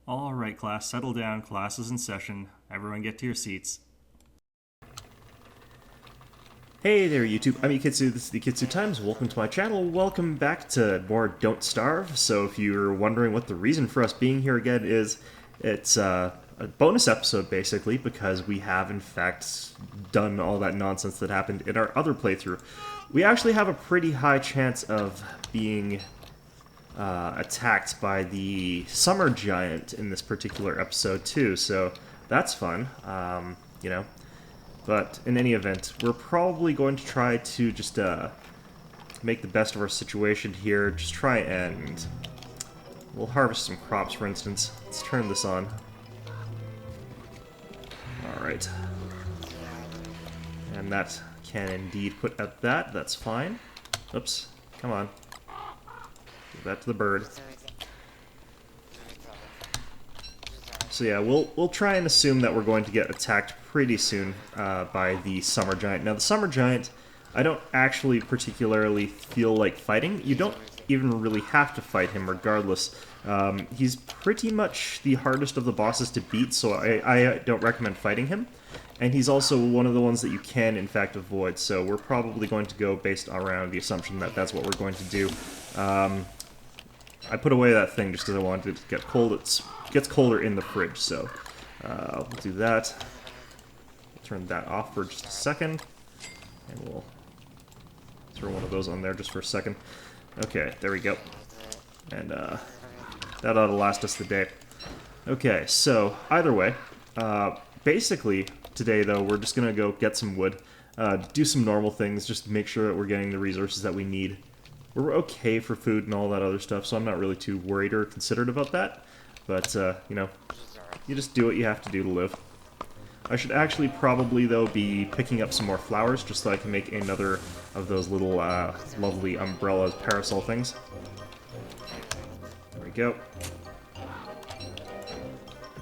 All right, class, settle down. Class is in session. Everyone get to your seats. Hey there, YouTube. I'm Yukitsu. This is the Yukitsu Times. Welcome to my channel. Welcome back to more Don't Starve. So if you're wondering what the reason for us being here again is, it's a bonus episode, basically, because we have, in fact, done all that nonsense that happened in our other playthrough. We actually have a pretty high chance of being attacked by the summer giant in this particular episode too, so that's fun, you know. But in any event, we're probably going to try to just make the best of our situation here. Just try and we'll harvest some crops, for instance. Let's turn this on. All right, and that can indeed put at that. That's fine. Oops, come on. Give that to the bird. So yeah, we'll try and assume that we're going to get attacked pretty soon by the summer giant. Now the summer giant, I don't actually particularly feel like fighting. You don't even really have to fight him regardless. He's pretty much the hardest of the bosses to beat, so I don't recommend fighting him. And he's also one of the ones that you can, in fact, avoid, so we're probably going to go based around the assumption that that's what we're going to do. I put away that thing just because I wanted it to get cold. It gets colder in the fridge, so we'll do that. We'll turn that off for just a second, and we'll throw one of those on there just for a second. Okay, there we go. And that ought to last us the day. Okay, so either way, basically today though, we're just gonna go get some wood, do some normal things, just make sure that we're getting the resources that we need. We're okay for food and all that other stuff, so I'm not really too worried or considerate about that. But, you know, you just do what you have to do to live. I should actually probably, though, be picking up some more flowers, just so I can make another of those little lovely umbrellas, parasol things. There we go.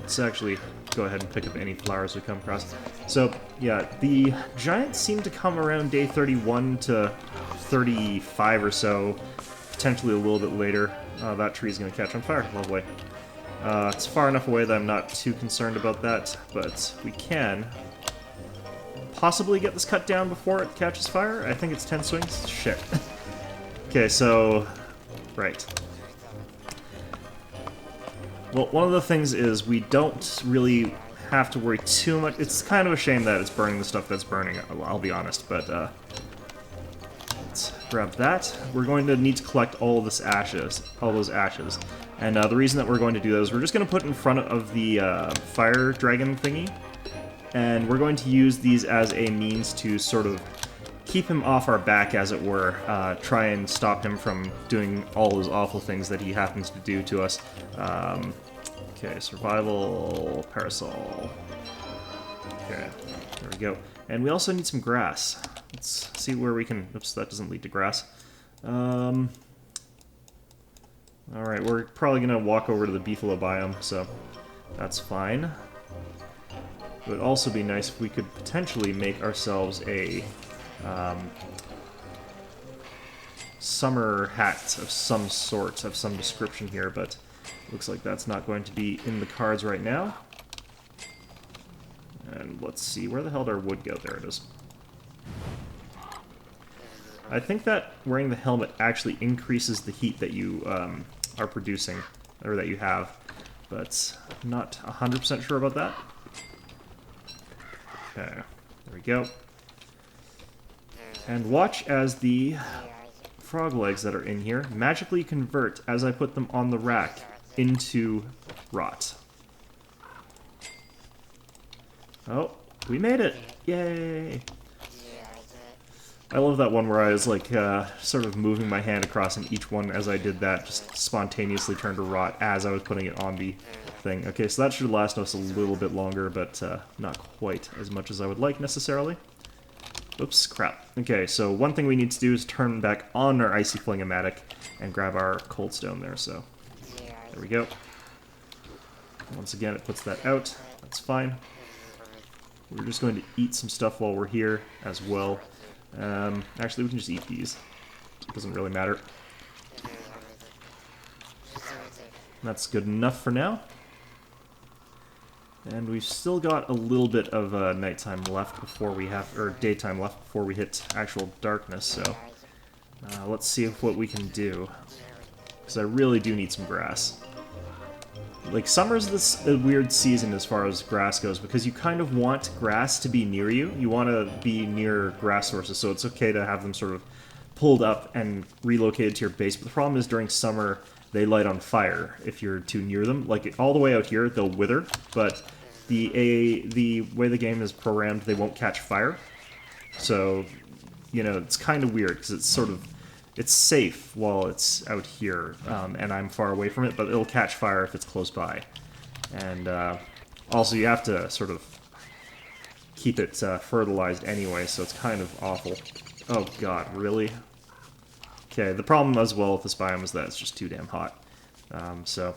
Let's actually go ahead and pick up any flowers we come across. So, yeah, the giants seem to come around day 31 to 35 or so, potentially a little bit later. That tree's going to catch on fire. Lovely. It's far enough away that I'm not too concerned about that, but we can possibly get this cut down before it catches fire. I think it's 10 swings. Shit. Okay, so... right. Well, one of the things is we don't really have to worry too much. It's kind of a shame that it's burning the stuff that's burning, I'll be honest, but let's grab that. We're going to need to collect all those ashes, and the reason that we're going to do that is we're just going to put in front of the fire dragon thingy, and we're going to use these as a means to sort of keep him off our back, as it were, try and stop him from doing all those awful things that he happens to do to us. Okay, survival, parasol. Okay, there we go. And we also need some grass. Let's see where we can... oops, that doesn't lead to grass. Alright, we're probably going to walk over to the beefalo biome, so that's fine. It would also be nice if we could potentially make ourselves a summer hat of some sort, of some description here, but looks like that's not going to be in the cards right now. And let's see, where the hell did our wood go? There it is. I think that wearing the helmet actually increases the heat that you are producing, or that you have, but I'm not 100% sure about that. Okay, there we go. And watch as the frog legs that are in here magically convert as I put them on the rack into rot. Oh, we made it! Yay! I love that one where I was like sort of moving my hand across, and each one as I did that just spontaneously turned to rot as I was putting it on the thing. Okay, so that should last us a little bit longer, but not quite as much as I would like necessarily. Oops, crap. Okay, so one thing we need to do is turn back on our icy fling-o-matic and grab our cold stone there, so there we go. Once again, it puts that out. That's fine. We're just going to eat some stuff while we're here as well. Actually, we can just eat these. It doesn't really matter. That's good enough for now. And we've still got a little bit of nighttime left before we have, or daytime left before we hit actual darkness, so let's see what we can do. Because I really do need some grass. Like, summer's this a weird season as far as grass goes, because you kind of want grass to be near you. You want to be near grass sources, so it's okay to have them sort of pulled up and relocated to your base. But the problem is during summer, they light on fire if you're too near them. Like, all the way out here, they'll wither, but the way the game is programmed, they won't catch fire. So, you know, it's kind of weird, because it's sort of... It's safe while it's out here, and I'm far away from it, but it'll catch fire if it's close by. And also, you have to sort of keep it fertilized anyway, so it's kind of awful. Oh god, really? Okay, the problem as well with this biome is that it's just too damn hot. So,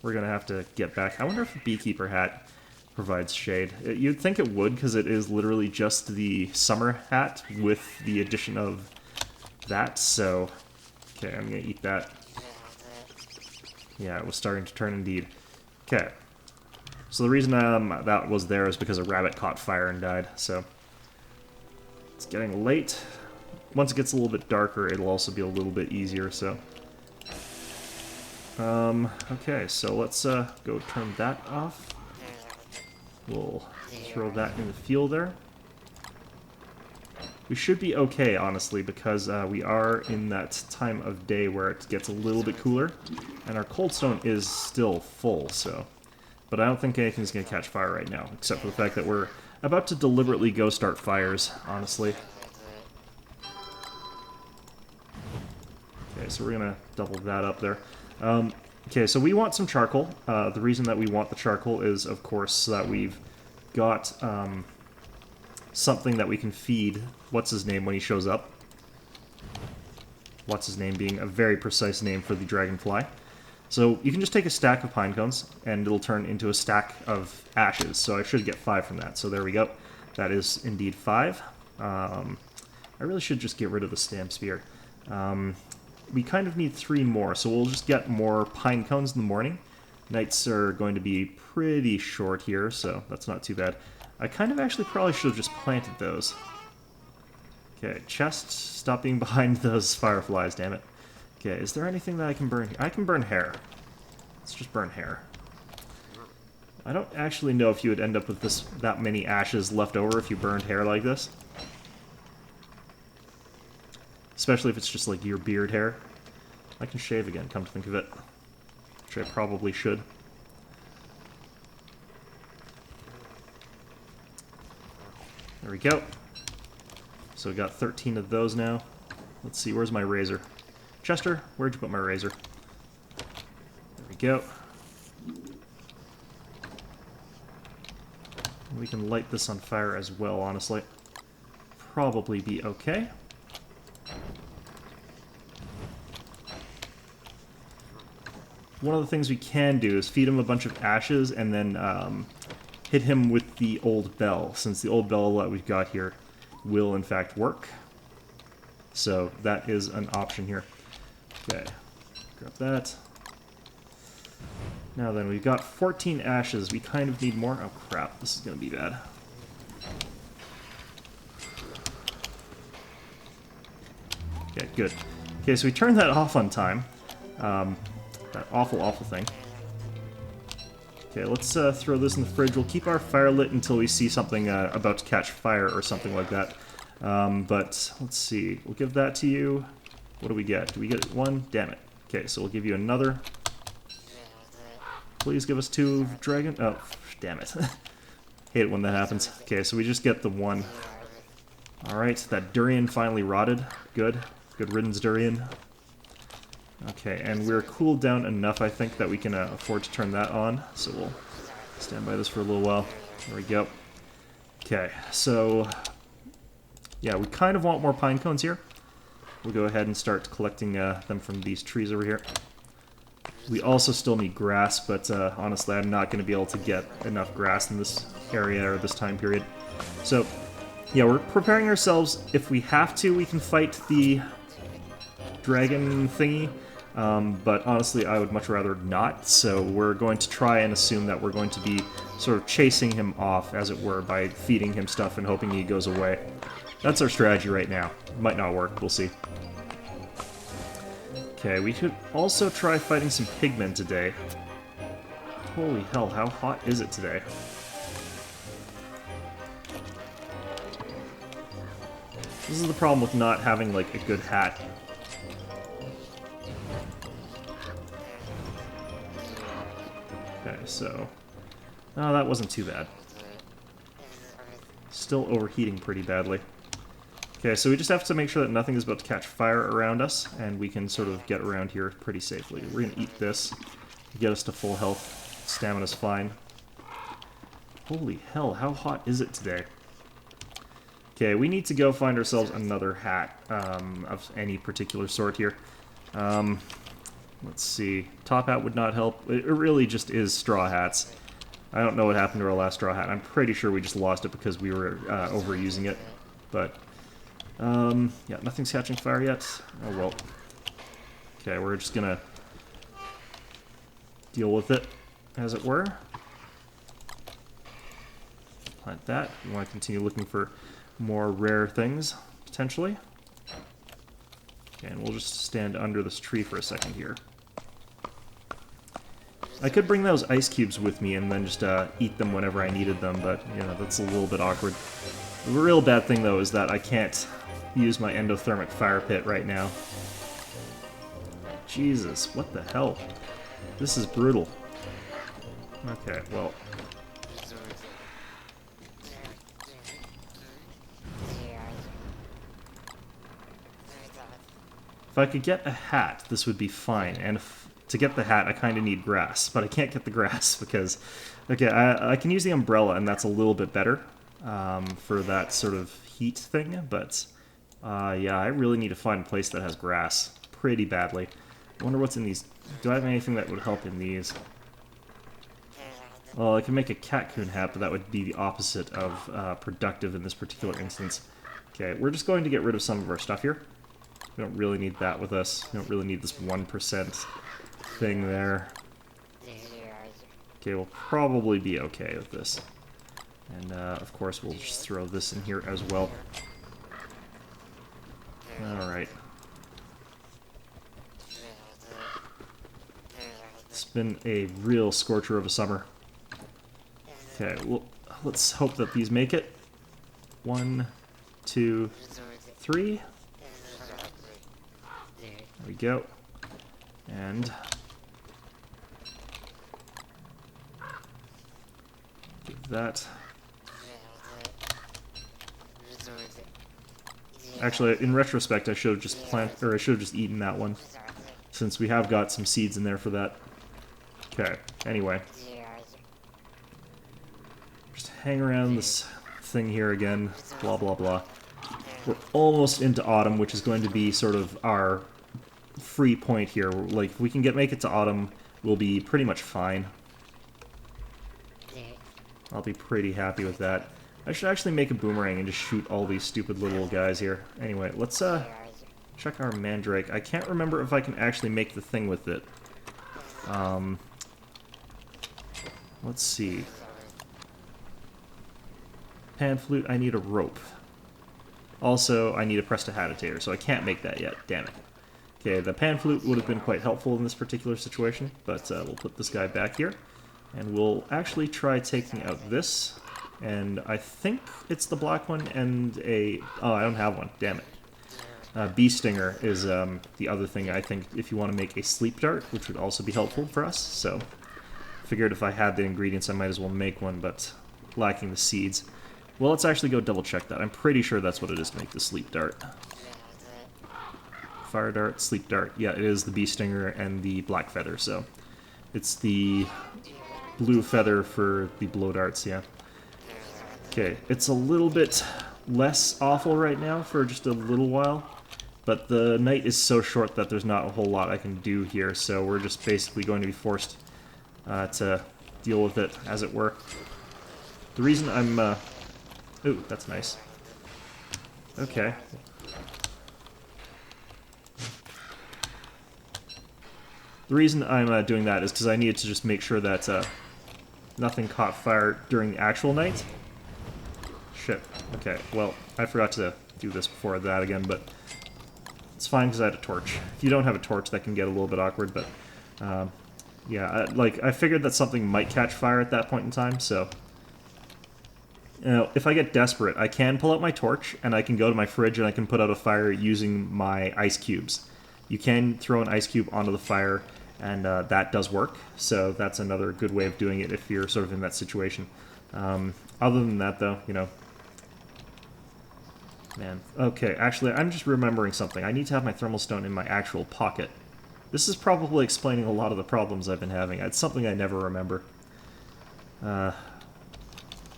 we're going to have to get back. I wonder if the beekeeper hat provides shade. You'd think it would, because it is literally just the summer hat with the addition of that, so... Okay, I'm gonna eat that. Yeah, it was starting to turn indeed. Okay. So the reason that was there is because a rabbit caught fire and died, so... It's getting late. Once it gets a little bit darker, it'll also be a little bit easier, so... Okay, so let's go turn that off. We'll throw that in the field there. We should be okay, honestly, because we are in that time of day where it gets a little bit cooler, and our cold stone is still full, so... But I don't think anything's going to catch fire right now, except for the fact that we're about to deliberately go start fires, honestly. Okay, so we're going to double that up there. Okay, so we want some charcoal. The reason that we want the charcoal is, of course, so that we've got... something that we can feed what's-his-name when he shows up. What's-his-name being a very precise name for the dragonfly. So you can just take a stack of pine cones, and it'll turn into a stack of ashes. So I should get 5 from that. So there we go. That is indeed 5. I really should just get rid of the stamp spear. We kind of need 3 more, so we'll just get more pine cones in the morning. Nights are going to be pretty short here, so that's not too bad. I kind of actually probably should have just planted those. Okay, chest, stop being behind those fireflies, damn it. Okay, is there anything that I can burn? I can burn hair. Let's just burn hair. I don't actually know if you would end up with that many ashes left over if you burned hair like this. Especially if it's just like your beard hair. I can shave again, come to think of it. Which I probably should. There we go. So we got 13 of those now. Let's see, where's my razor? Chester, where'd you put my razor? There we go. We can light this on fire as well, honestly. Probably be okay. One of the things we can do is feed him a bunch of ashes and then hit him with the old bell, since the old bell that we've got here will in fact work. So that is an option here. Okay, grab that. Now then, we've got 14 ashes. We kind of need more. Oh crap, this is going to be bad. Okay, good. Okay, so we turned that off on time. That awful, awful thing. Okay, let's throw this in the fridge. We'll keep our fire lit until we see something about to catch fire or something like that. But let's see. We'll give that to you. What do we get? Do we get 1? Damn it. Okay, so we'll give you another. Please give us 2 dragon. Oh, damn it. Hate it when that happens. Okay, so we just get the 1. Alright, that durian finally rotted. Good. Good riddance, durian. Okay, and we're cooled down enough, I think, that we can afford to turn that on. So we'll stand by this for a little while. There we go. Okay, so... yeah, we kind of want more pine cones here. We'll go ahead and start collecting them from these trees over here. We also still need grass, but honestly, I'm not going to be able to get enough grass in this area or this time period. So, yeah, we're preparing ourselves. If we have to, we can fight the dragon thingy. But honestly, I would much rather not, so we're going to try and assume that we're going to be sort of chasing him off, as it were, by feeding him stuff and hoping he goes away. That's our strategy right now. Might not work, we'll see. Okay, we could also try fighting some pigmen today. Holy hell, how hot is it today? This is the problem with not having, like, a good hat. Okay, so... Oh, that wasn't too bad. Still overheating pretty badly. Okay, so we just have to make sure that nothing is about to catch fire around us, and we can sort of get around here pretty safely. We're gonna eat this to get us to full health. Stamina's fine. Holy hell, how hot is it today? Okay, we need to go find ourselves another hat of any particular sort here. Let's see. Top hat would not help. It really just is straw hats. I don't know what happened to our last straw hat. I'm pretty sure we just lost it because we were overusing it. But, yeah, nothing's catching fire yet. Oh, well. Okay, we're just gonna deal with it, as it were. Plant that. We want to continue looking for more rare things, potentially. Okay, and we'll just stand under this tree for a second here. I could bring those ice cubes with me and then just eat them whenever I needed them, but, you know, that's a little bit awkward. The real bad thing, though, is that I can't use my endothermic fire pit right now. Jesus, what the hell? This is brutal. Okay, well... If I could get a hat, this would be fine, and to get the hat, I kind of need grass, but I can't get the grass because... Okay, I can use the umbrella, and that's a little bit better for that sort of heat thing, but yeah, I really need to find a place that has grass pretty badly. I wonder what's in these. Do I have anything that would help in these? Well, I can make a catcoon hat, but that would be the opposite of productive in this particular instance. Okay, we're just going to get rid of some of our stuff here. We don't really need that with us. We don't really need this 1% thing there. Okay, we'll probably be okay with this. And, of course, we'll just throw this in here as well. Alright. It's been a real scorcher of a summer. Okay, well, let's hope that these make it. 1, 2, 3. There we go. And... give that... Actually, in retrospect, I should have just eaten that one, since we have got some seeds in there for that. Okay, anyway. Just hang around this thing here again, blah blah blah. We're almost into autumn, which is going to be sort of our free point here. Like, if we can make it to autumn, we'll be pretty much fine. I'll be pretty happy with that. I should actually make a boomerang and just shoot all these stupid little guys here. Anyway, let's check our mandrake. I can't remember if I can actually make the thing with it. Let's see. Pan flute, I need a rope. Also, I need a prestidigitator, so I can't make that yet. Damn it. Okay, the pan flute would have been quite helpful in this particular situation, but we'll put this guy back here. And we'll actually try taking out this. And I think it's the black one and a... Oh, I don't have one. Damn it. Bee stinger is the other thing, I think, if you want to make a sleep dart, which would also be helpful for us. So, figured if I had the ingredients, I might as well make one, but lacking the seeds. Well, let's actually go double check that. I'm pretty sure that's what it is to make the sleep dart. Fire dart, sleep dart. Yeah, it is the bee stinger and the black feather, so... It's the blue feather for the blow darts, yeah. Okay, it's a little bit less awful right now for just a little while, but the night is so short that there's not a whole lot I can do here, so we're just basically going to be forced to deal with it, as it were. The reason I'm... Ooh, that's nice. Okay. The reason I'm doing that is because I needed to just make sure that nothing caught fire during the actual night. Shit. Okay, well, I forgot to do this before that again, but it's fine because I had a torch. If you don't have a torch, that can get a little bit awkward, but yeah, I figured that something might catch fire at that point in time, so you know, if I get desperate, I can pull out my torch and I can go to my fridge and I can put out a fire using my ice cubes. You can throw an ice cube onto the fire, and that does work, so that's another good way of doing it if you're sort of in that situation. Other than that, though, you know, man. Okay, actually, I'm just remembering something. I need to have my thermal stone in my actual pocket. This is probably explaining a lot of the problems I've been having. It's something I never remember. I'm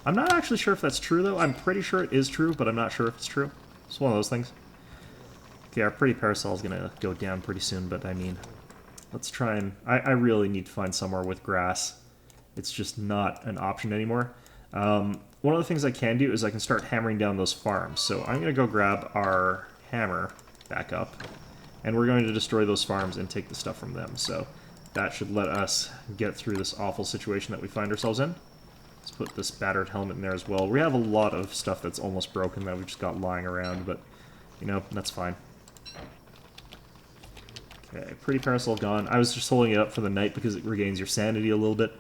not actually sure if that's true, though. I'm pretty sure it is true, but I'm not sure if it's true. It's one of those things. Okay, our pretty parasol is going to go down pretty soon, but I mean, let's try and... I really need to find somewhere with grass. It's just not an option anymore. One of the things I can do is I can start hammering down those farms. So I'm going to go grab our hammer back up, and we're going to destroy those farms and take the stuff from them. So that should let us get through this awful situation that we find ourselves in. Let's put this battered helmet in there as well. We have a lot of stuff that's almost broken that we just got lying around, but, you know, that's fine. Okay, pretty parasol gone. I was just holding it up for the night because it regains your sanity a little bit.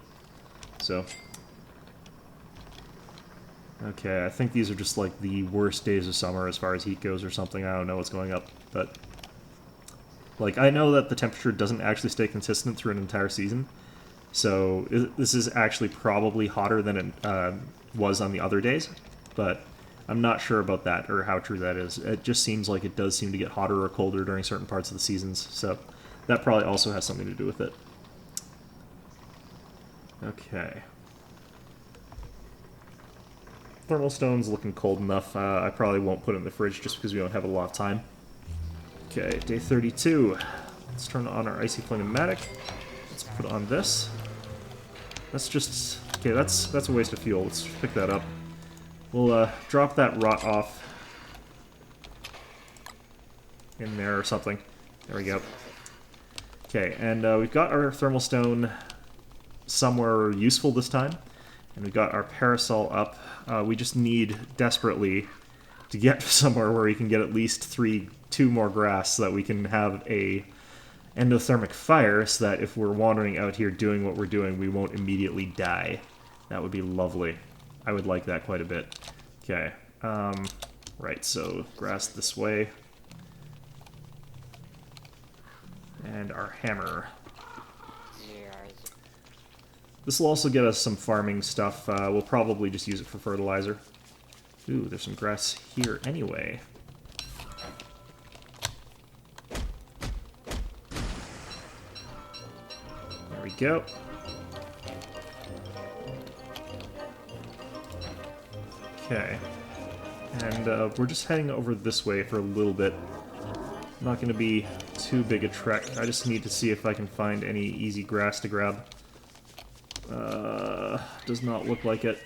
So... okay, I think these are just like the worst days of summer as far as heat goes or something. I don't know what's going up, but... like, I know that the temperature doesn't actually stay consistent through an entire season, so this is actually probably hotter than it was on the other days, but I'm not sure about that or how true that is. It just seems like it does seem to get hotter or colder during certain parts of the seasons, so that probably also has something to do with it. Okay. Thermal stone's looking cold enough. I probably won't put it in the fridge just because we don't have a lot of time. Okay, day 32. Let's turn on our icy flame-o-matic. Let's put on this. That's just... okay, that's a waste of fuel. Let's pick that up. We'll drop that rot off in there or something. There we go. Okay, and we've got our thermal stone somewhere useful this time. And we got our parasol up. We just need desperately to get somewhere where we can get at least two more grass so that we can have a endothermic fire so that if we're wandering out here doing what we're doing, we won't immediately die. That would be lovely. I would like that quite a bit. Okay. Right, so grass this way. And our hammer. This will also get us some farming stuff. We'll probably just use it for fertilizer. Ooh, there's some grass here anyway. There we go. Okay. And we're just heading over this way for a little bit. Not going to be too big a trek. I just need to see if I can find any easy grass to grab. Does not look like it.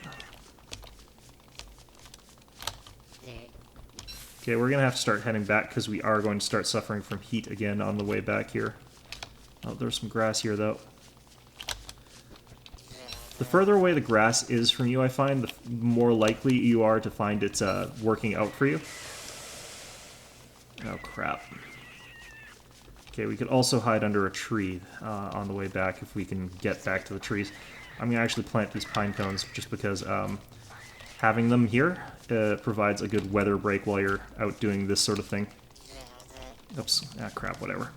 Okay, we're gonna have to start heading back because we are going to start suffering from heat again on the way back here. Oh, there's some grass here, though. The further away the grass is from you, I find, the more likely you are to find it's working out for you. Oh, crap. Okay, we could also hide under a tree on the way back if we can get back to the trees. I'm going to actually plant these pine cones just because having them here provides a good weather break while you're out doing this sort of thing. Oops. Ah, crap, whatever.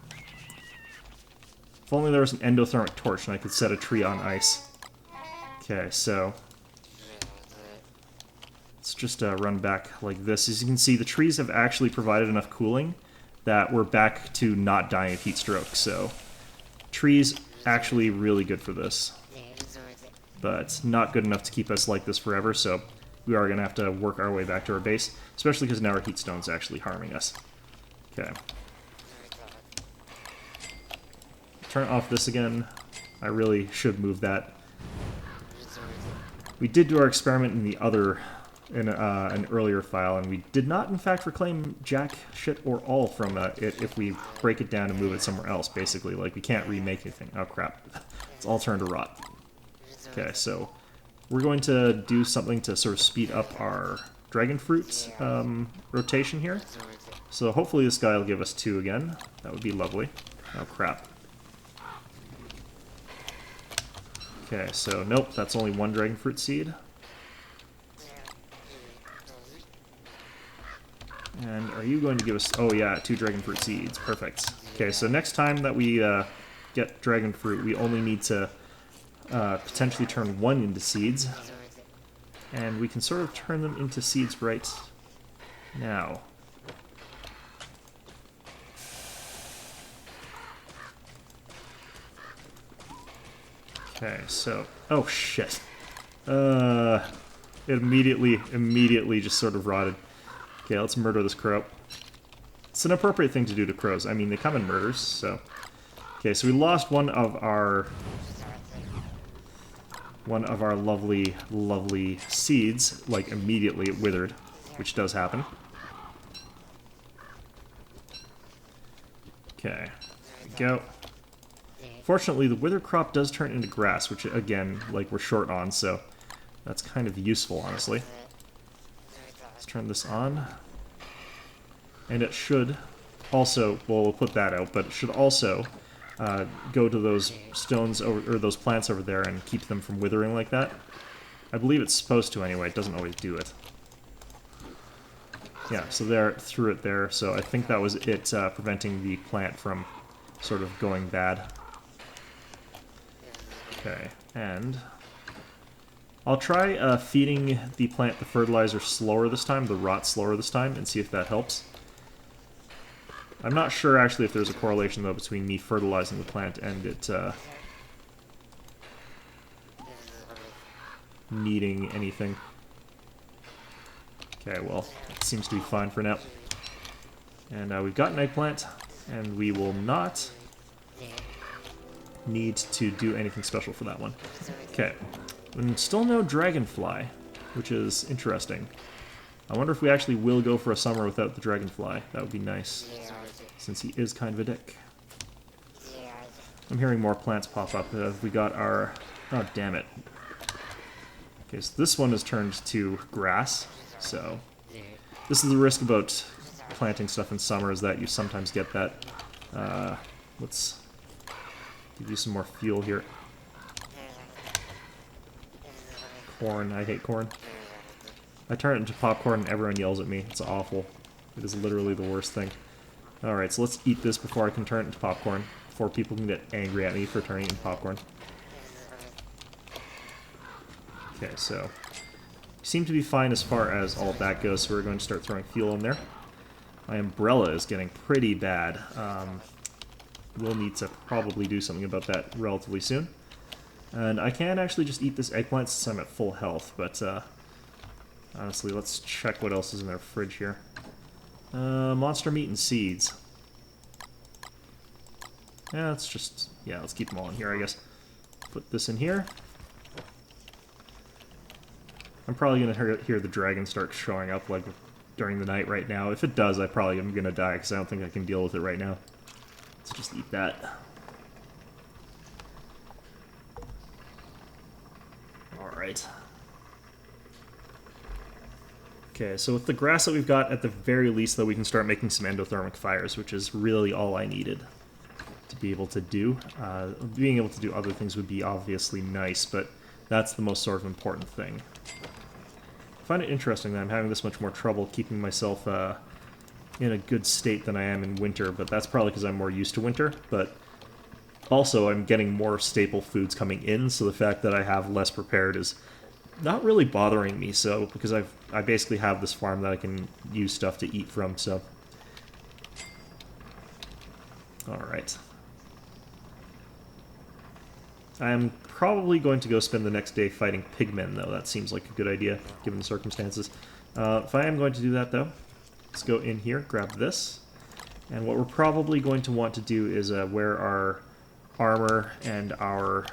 If only there was an endothermic torch and I could set a tree on ice. Okay, so... let's just run back like this. As you can see, the trees have actually provided enough cooling that we're back to not dying of heat stroke, so... trees actually really good for this. But not good enough to keep us like this forever, so we are going to have to work our way back to our base, especially because now our heat stone's actually harming us. Okay. Turn off this again. I really should move that. We did do our experiment in the other in an earlier file, and we did not, in fact, reclaim jack, shit, or all from it if we break it down and move it somewhere else, basically. Like, we can't remake anything. Oh, crap. It's all turned to rot. Okay, so we're going to do something to sort of speed up our dragon fruit rotation here. So hopefully this guy will give us 2 again. That would be lovely. Oh, crap. Okay, so nope, that's only 1 dragon fruit seed. And are you going to give us... Oh yeah, 2 dragon fruit seeds. Perfect. Okay, so next time that we get dragon fruit, we only need to potentially turn 1 into seeds. And we can sort of turn them into seeds right now. Okay, so... Oh, shit. It immediately just sort of rotted. Okay, let's murder this crow. It's an appropriate thing to do to crows. I mean, they come in murders, so... Okay, so we lost one of our lovely, lovely seeds, like, immediately it withered, which does happen. Okay, there we go. Fortunately, the wither crop does turn into grass, which, again, like, we're short on, so that's kind of useful, honestly. Let's turn this on. And it should also, well, we'll put that out, but it should also go to those stones, or those plants over there and keep them from withering like that. I believe it's supposed to anyway, it doesn't always do it. Yeah, so there, it threw it there, so I think that was it preventing the plant from sort of going bad. Okay, and I'll try feeding the plant the fertilizer slower this time, the rot slower this time, and see if that helps. I'm not sure, actually, if there's a correlation, though, between me fertilizing the plant and it needing anything. Okay, well, it seems to be fine for now. And we've got an eggplant, and we will not need to do anything special for that one. Okay, and still no dragonfly, which is interesting. I wonder if we actually will go for a summer without the dragonfly. That would be nice, since he is kind of a dick. I'm hearing more plants pop up. We got our... Oh, damn it. Okay, so this one has turned to grass, so... This is the risk about planting stuff in summer, is that you sometimes get that... let's give you some more fuel here. Corn. I hate corn. I turn it into popcorn and everyone yells at me. It's awful. It is literally the worst thing. Alright, so let's eat this before I can turn it into popcorn. Before people can get angry at me for turning it into popcorn. Okay, so... seem to be fine as far as all of that goes, so we're going to start throwing fuel in there. My umbrella is getting pretty bad. We'll need to probably do something about that relatively soon. And I can actually just eat this eggplant since I'm at full health, but honestly, let's check what else is in our fridge here. Monster meat and seeds. Yeah, let's just... yeah, let's keep them all in here, I guess. Put this in here. I'm probably going to hear the dragon start showing up, like, during the night right now. If it does, I probably am going to die, because I don't think I can deal with it right now. Let's just eat that. Alright. Okay, so with the grass that we've got, at the very least, though, we can start making some endothermic fires, which is really all I needed to be able to do. Being able to do other things would be obviously nice, but that's the most sort of important thing. I find it interesting that I'm having this much more trouble keeping myself in a good state than I am in winter, but that's probably because I'm more used to winter, but also I'm getting more staple foods coming in, so the fact that I have less prepared is not really bothering me, so because I basically have this farm that I can use stuff to eat from, so... Alright. I'm probably going to go spend the next day fighting pigmen, though. That seems like a good idea, given the circumstances. If I am going to do that, though, let's go in here, grab this. And what we're probably going to want to do is wear our armor and our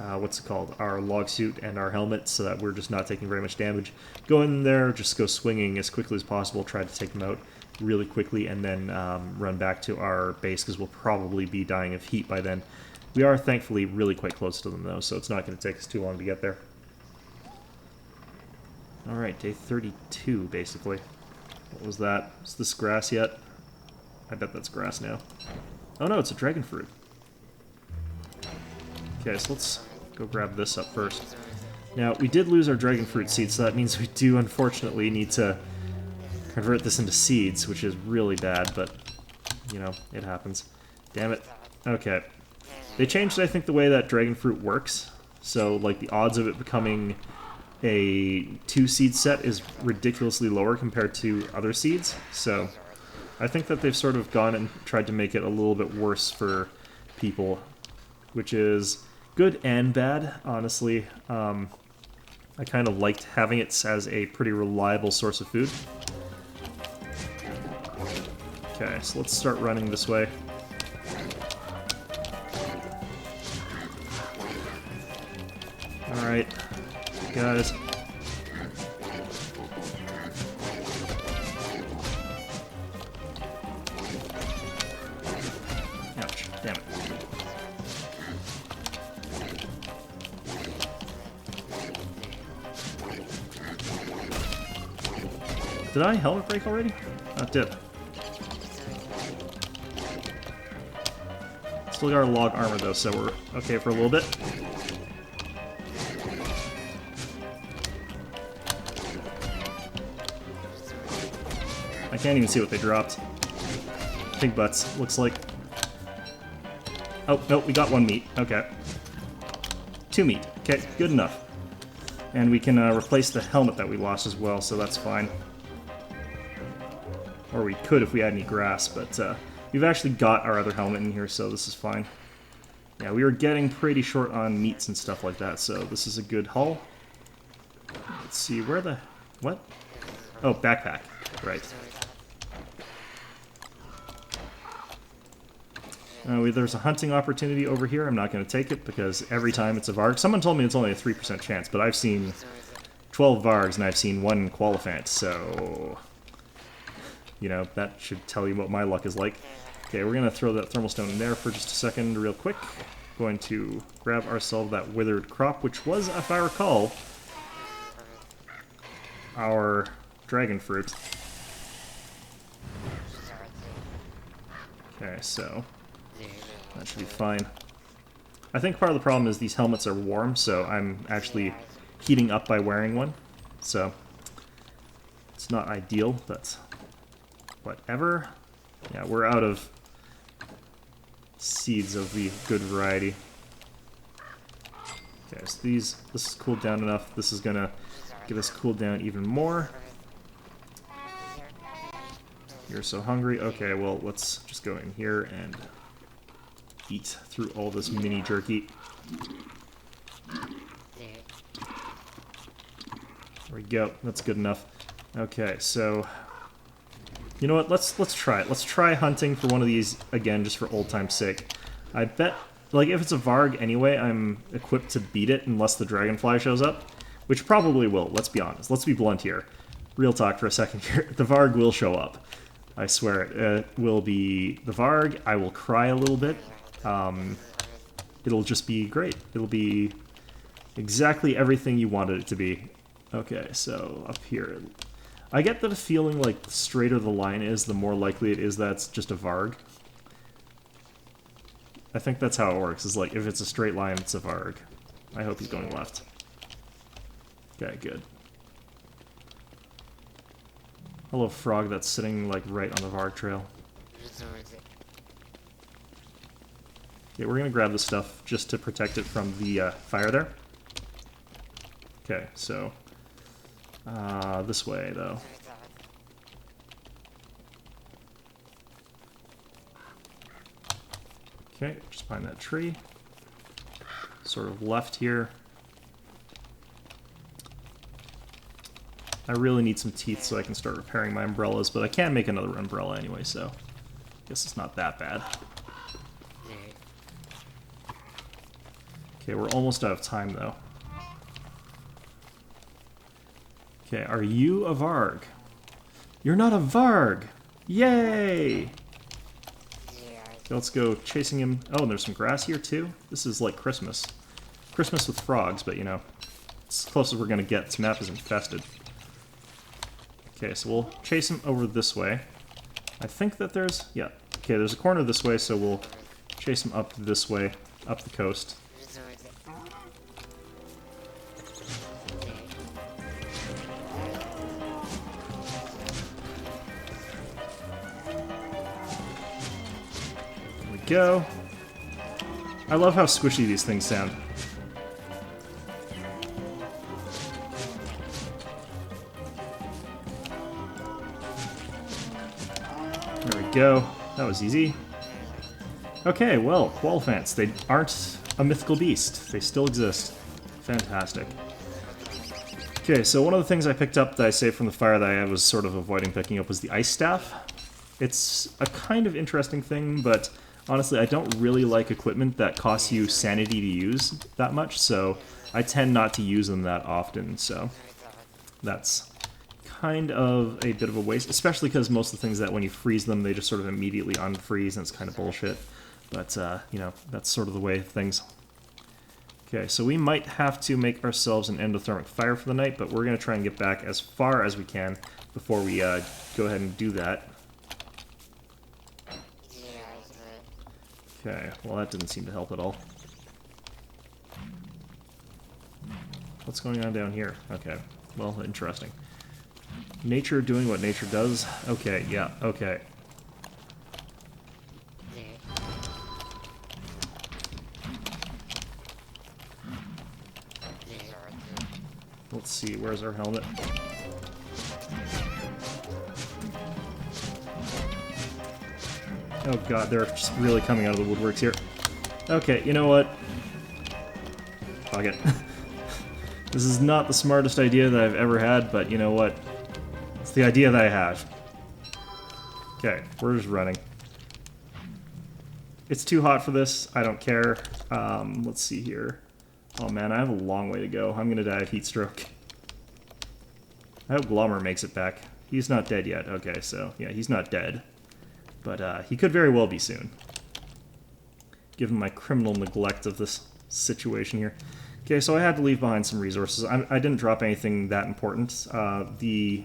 what's it called, our log suit and our helmet, so that we're just not taking very much damage. Go in there, just go swinging as quickly as possible, try to take them out really quickly, and then run back to our base, because we'll probably be dying of heat by then. We are thankfully really quite close to them though, so it's not going to take us too long to get there. Alright, day 32 basically. What was that? Is this grass yet? I bet that's grass now. Oh no, it's a dragon fruit. Okay, so let's go grab this up first. Now, we did lose our dragon fruit seeds, so that means we do unfortunately need to convert this into seeds, which is really bad, but, you know, it happens. Damn it. Okay. They changed, I think, the way that dragon fruit works. So, like, the odds of it becoming a 2-seed set is ridiculously lower compared to other seeds. So, I think that they've sort of gone and tried to make it a little bit worse for people, which is good and bad, honestly. I kind of liked having it as a pretty reliable source of food. Okay, so let's start running this way. Alright, guys. Ouch, damn it. Did I helmet break already? Oh, it did. Still got our log armor though, so we're okay for a little bit. I can't even see what they dropped. Pig butts, looks like. Oh, nope, we got 1 meat. Okay. 2 meat. Okay, good enough. And we can replace the helmet that we lost as well, so that's fine. Or we could if we had any grass, but we've actually got our other helmet in here, so this is fine. Yeah, we were getting pretty short on meats and stuff like that, so this is a good haul. Let's see, where the... what? Oh, backpack. Right. There's a hunting opportunity over here. I'm not going to take it, because every time it's a Varg... Someone told me it's only a 3% chance, but I've seen 12 Vargs, and I've seen 1 Qualiphant, so... you know, that should tell you what my luck is like. Okay, we're going to throw that thermal stone in there for just a second real quick. Going to grab ourselves that withered crop, which was, if I recall, our dragon fruit. Okay, so that should be fine. I think part of the problem is these helmets are warm, so I'm actually heating up by wearing one. So it's not ideal, but whatever. Yeah, we're out of seeds of the good variety. Okay, so this is cooled down enough. This is gonna get us cooled down even more. You're so hungry. Okay, well, let's just go in here and eat through all this mini jerky. There we go. That's good enough. Okay, so you know what? Let's try it. Let's try hunting for one of these again, just for old time's sake. I bet, like, if it's a Varg anyway, I'm equipped to beat it unless the dragonfly shows up, which probably will. Let's be honest. Let's be blunt here. Real talk for a second here. The Varg will show up. I swear it will be the Varg. I will cry a little bit. It'll just be great. It'll be exactly everything you wanted it to be. Okay, so up here. I get the feeling like the straighter the line is, the more likely it is that it's just a Varg. I think that's how it works, is like, if it's a straight line, it's a Varg. I hope he's going left. Okay, good. Hello, frog that's sitting, like, right on the Varg trail. Okay, we're gonna grab this stuff just to protect it from the fire there. Okay, so... this way, though. Okay, just behind that tree. Sort of left here. I really need some teeth so I can start repairing my umbrellas, but I can make another umbrella anyway, so I guess it's not that bad. Okay, we're almost out of time, though. Okay, are you a Varg? You're not a Varg! Yay! Okay, let's go chasing him. Oh, and there's some grass here, too? This is like Christmas. Christmas with frogs, but, you know, it's as close as we're going to get. This map is infested. Okay, so we'll chase him over this way. I think that there's... yeah. Okay, there's a corner this way, so we'll chase him up this way, up the coast. There we go. I love how squishy these things sound. There we go. That was easy. Okay, well, Qualfants. They aren't a mythical beast. They still exist. Fantastic. Okay, so one of the things I picked up that I saved from the fire that I was sort of avoiding picking up was the ice staff. It's a kind of interesting thing, but honestly, I don't really like equipment that costs you sanity to use that much, so I tend not to use them that often, so that's kind of a bit of a waste, especially because most of the things that when you freeze them, they just sort of immediately unfreeze, and it's kind of bullshit. But, you know, that's sort of the way of things. Okay, so we might have to make ourselves an endothermic fire for the night, but we're going to try and get back as far as we can before we go ahead and do that. Okay, well that didn't seem to help at all. What's going on down here? Okay, well, interesting. Nature doing what nature does? Okay, yeah, okay. Let's see, where's our helmet? Oh god, they're just really coming out of the woodworks here. Okay, you know what? Fuck it. This is not the smartest idea that I've ever had, but you know what? It's the idea that I have. Okay, we're just running. It's too hot for this. I don't care. Let's see here. Oh man, I have a long way to go. I'm gonna die of heat stroke. I hope Glommer makes it back. He's not dead yet. Okay, so yeah, he's not dead. But he could very well be soon. Given my criminal neglect of this situation here. Okay, so I had to leave behind some resources. I didn't drop anything that important. The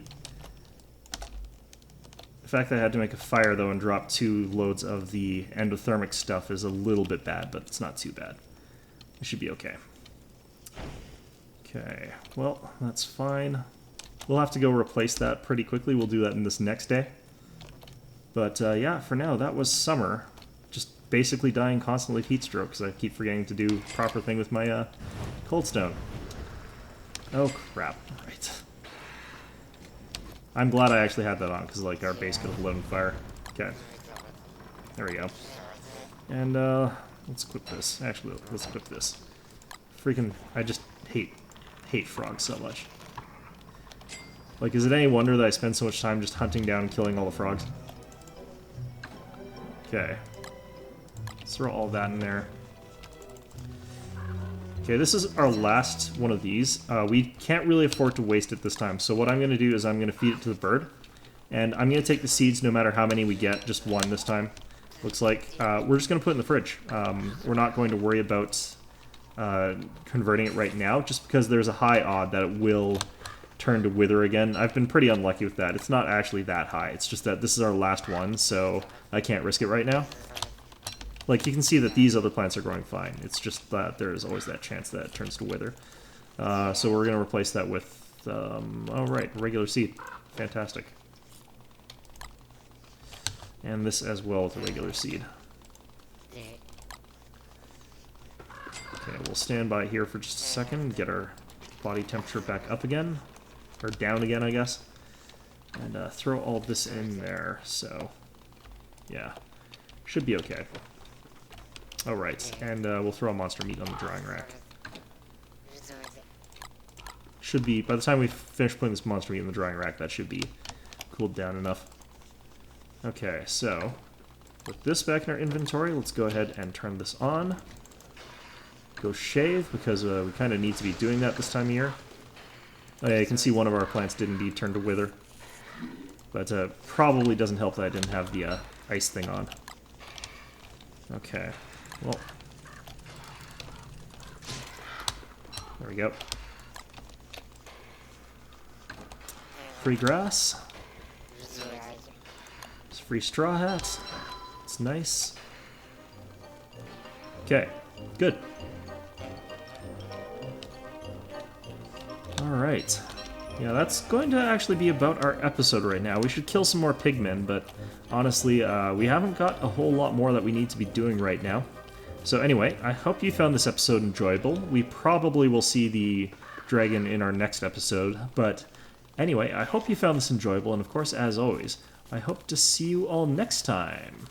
fact that I had to make a fire, though, and drop 2 loads of the endothermic stuff is a little bit bad, but it's not too bad. It should be okay. Okay, well, that's fine. We'll have to go replace that pretty quickly. We'll do that in this next day. But yeah, for now, that was summer. Just basically dying constantly of heat stroke, because I keep forgetting to do proper thing with my cold stone. Oh, crap. Right. I'm glad I actually had that on, because like our base could have lit on fire. Okay. There we go. And let's equip this. Actually, let's equip this. Freaking, I just hate frogs so much. Like, is it any wonder that I spend so much time just hunting down and killing all the frogs? Okay. Let's throw all that in there. Okay, this is our last one of these. We can't really afford to waste it this time, so what I'm going to do is I'm going to feed it to the bird. And I'm going to take the seeds no matter how many we get, just 1 this time. Looks like. We're just going to put it in the fridge. We're not going to worry about converting it right now, just because there's a high odd that it will turn to wither again. I've been pretty unlucky with that. It's not actually that high. It's just that this is our last one, so I can't risk it right now. Like, you can see that these other plants are growing fine. It's just that there is always that chance that it turns to wither. So we're going to replace that with, oh right, regular seed. Fantastic. And this as well with a regular seed. Okay, we'll stand by here for just a second and get our body temperature back up again. Or down again, I guess. And throw all this in there, so yeah. Should be okay. Alright, and we'll throw monster meat on the drying rack. Should be, by the time we finish putting this monster meat in the drying rack, that should be cooled down enough. Okay, so with this back in our inventory, let's go ahead and turn this on. go shave, because we kind of need to be doing that this time of year. Oh, yeah, you can see one of our plants did indeed turn to wither. But probably doesn't help that I didn't have the ice thing on. Okay, well. There we go. Free grass. It's free straw hats. It's nice. Okay, good. Alright. Yeah, that's going to actually be about our episode right now. We should kill some more pigmen, but honestly, we haven't got a whole lot more that we need to be doing right now. So anyway, I hope you found this episode enjoyable. We probably will see the dragon in our next episode, but anyway, I hope you found this enjoyable, and of course, as always, I hope to see you all next time.